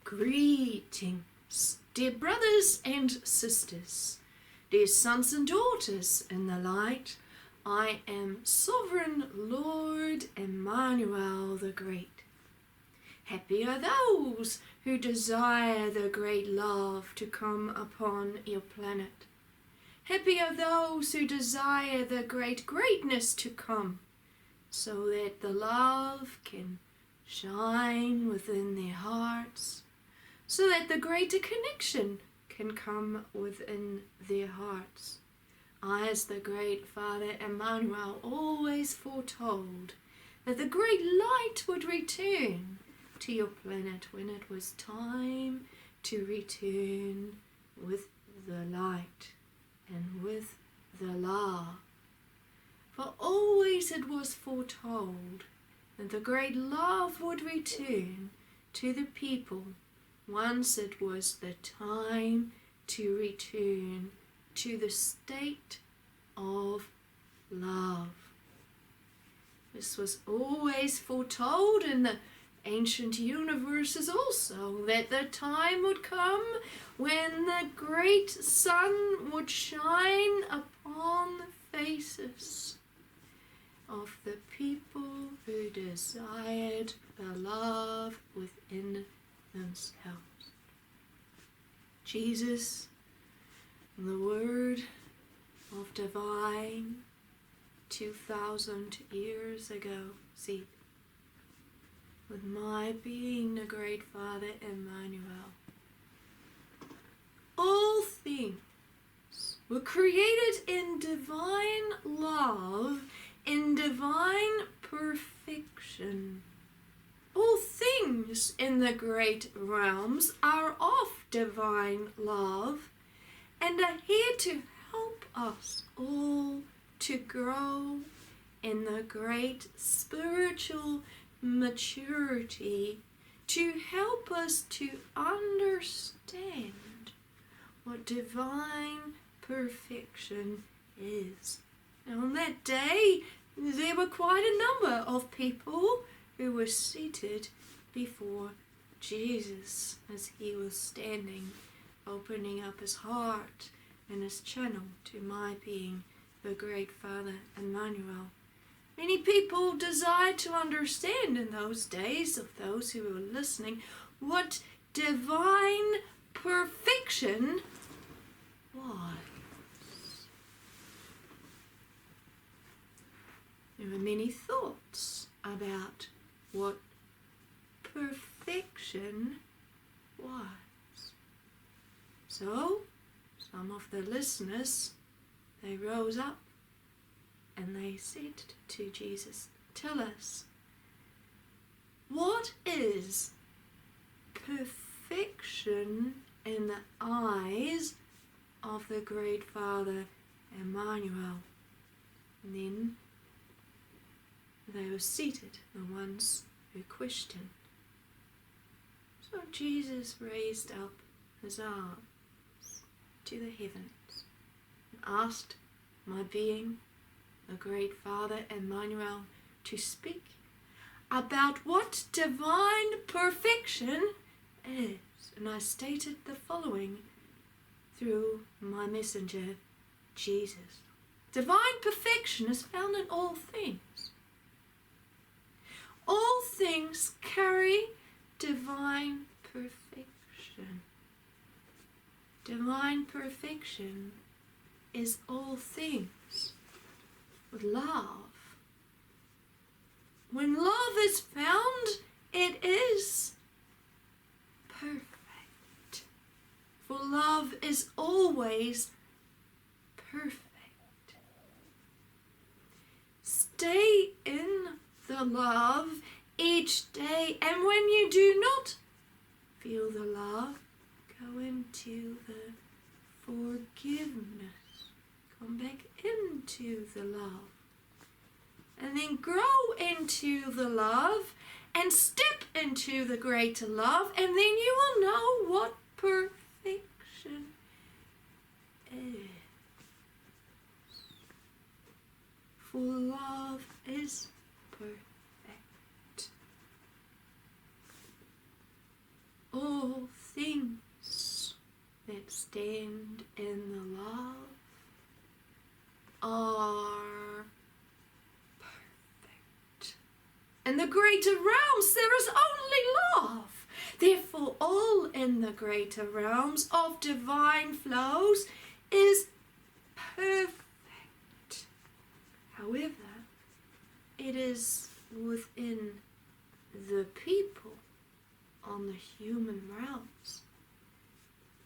Greetings, dear brothers and sisters, dear sons and daughters in the light. I am Sovereign Lord Emmanuel the Great. Happy are those who desire the great love to come upon your planet. Happy are those who desire the great greatness to come, so that the love can shine within their hearts, so that the greater connection can come within their hearts. I, as the Great Father Emmanuel, always foretold that the great light would return to your planet when it was time to return with the light and with the love. For always it was foretold that the great love would return to the people once it was the time to return to the state of love. This was always foretold in the ancient universes also, that the time would come when the great sun would shine upon the faces of the people who desired the love within themselves. Jesus, the Word of Divine, 2,000 years ago, said, with my being the Great Father Emmanuel, all things were created in divine love, in divine perfection. All things in the great realms are of divine love and are here to help us all to grow in the great spiritual maturity, to help us to understand what divine perfection is. And on that day, there were quite a number of people who were seated before Jesus as he was standing, opening up his heart and his channel to my being the Great Father Emmanuel. Many people desired to understand in those days, of those who were listening, what divine perfection was. There were many thoughts about what perfection was. So, some of the listeners, they rose up and they said to Jesus, tell us, what is perfection in the eyes of the Great Father Emmanuel? And then they were seated, the ones who questioned. So Jesus raised up his arms to the heavens and asked my being, the Great Father Emmanuel, to speak about what divine perfection is. And I stated the following through my messenger, Jesus. Divine perfection is found in all things. All things carry divine perfection. Divine perfection is all things with love. When love is found, it is perfect. For love is always perfect. Stay in the love each day, and when you do not feel the love, go into the forgiveness. Come back into the love. And then grow into the love and step into the greater love, and then you will know what perfection is. For love is perfect. All stand in the love are perfect. In the greater realms there is only love. Therefore all in the greater realms of divine flows is perfect. However, it is within the people on the human realms.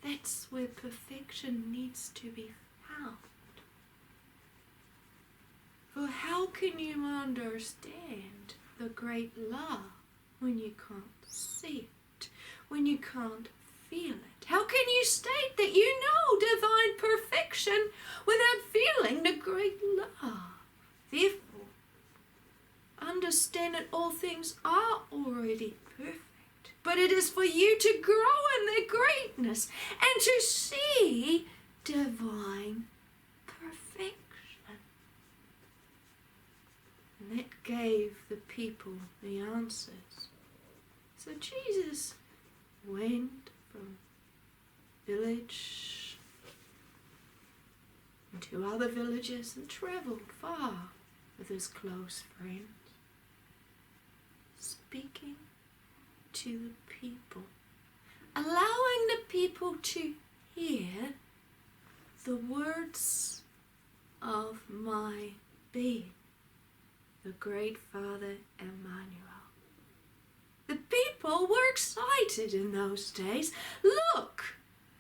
That's where perfection needs to be found. For how can you understand the great love when you can't see it, when you can't feel it? How can you state that you know divine perfection without feeling the great love? Therefore, understand that all things are already perfect, but it is for you to grow in their greatness and to see divine perfection. And that gave the people the answers. So Jesus went from village into other villages and travelled far with his close friends, speaking to the people, allowing the people to hear the words of my being, the great Father Emmanuel. The people were excited in those days. Look,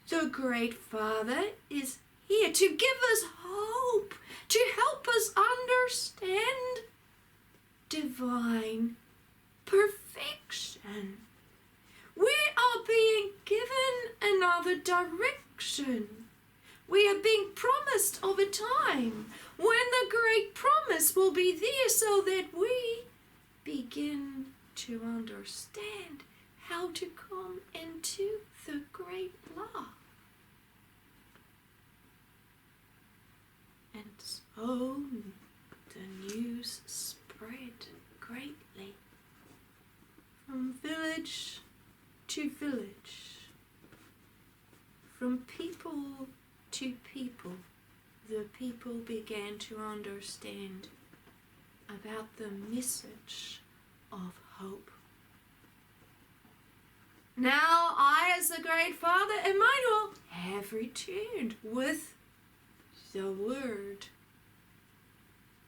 the great Father is here to give us hope, to help us understand divine perfection. We are being given another direction. We are being promised of a time when the great promise will be there so that we begin to understand how to come into the great love. And so the news spread greatly from village to village, from people to people. The people began to understand about the message of hope. Now I, as the great Father Emmanuel, have returned with the Word,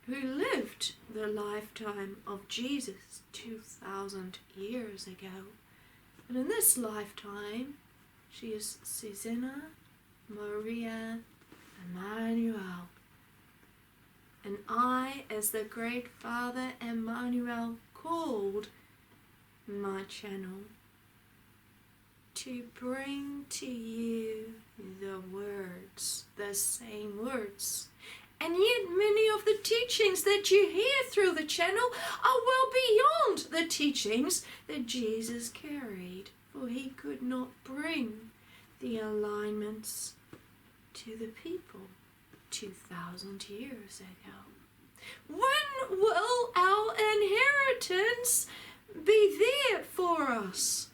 who lived the lifetime of Jesus 2,000 years ago. And in this lifetime, she is Suzanna Maria Emmanuel. And I, as the great Father Emmanuel, called my channel to bring to you the words, the same words. And yet many of the teachings that you hear through the channel are well beyond the teachings that Jesus carried, for he could not bring the alignments to the people 2,000 years ago. When will our inheritance be there for us?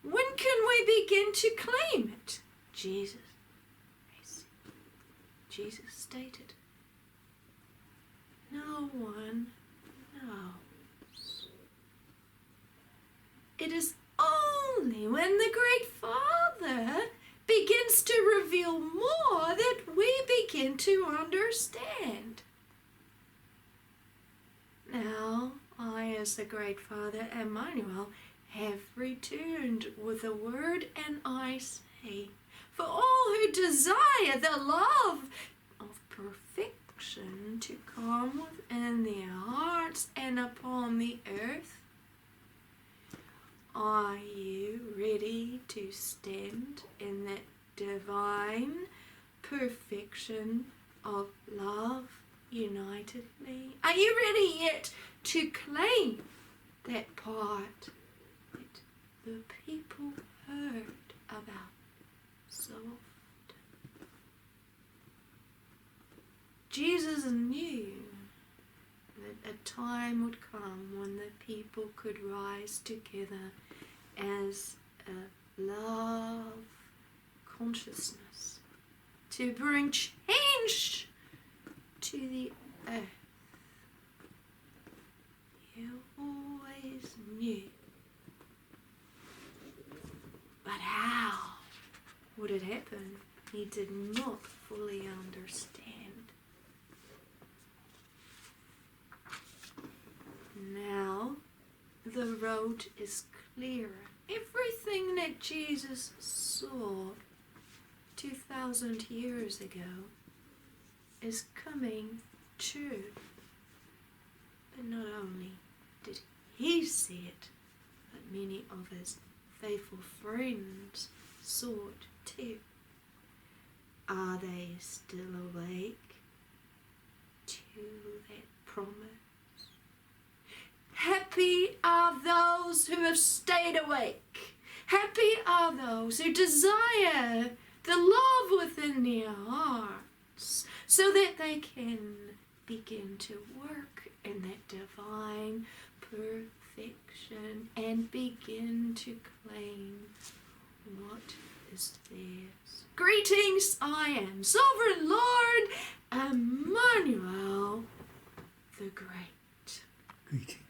When can we begin to claim it? Jesus stated, no one knows. It is only when the great Father begins to reveal more that we begin to understand. Now, I, as the great Father Emmanuel, have returned with a word, and I say, for all who desire the love of perfection to come within their hearts and upon the earth, are you ready to stand in that divine perfection of love unitedly? Are you ready yet to claim that part that the people heard about so often? Jesus knew that a time would come when the people could rise together as a love consciousness, to bring change to the earth. You always knew. But how would it happen? He did not fully understand. Now the road is clear. Everything that Jesus saw 2,000 years ago is coming true. But not only did he see it, but many of his faithful friends saw it too. Are they still awake to that promise? Happy are those who have stayed awake. Happy are those who desire the love within their hearts so that they can begin to work in that divine perfection and begin to claim what is theirs. Greetings, I am Sovereign Lord Emmanuel the Great. Greetings.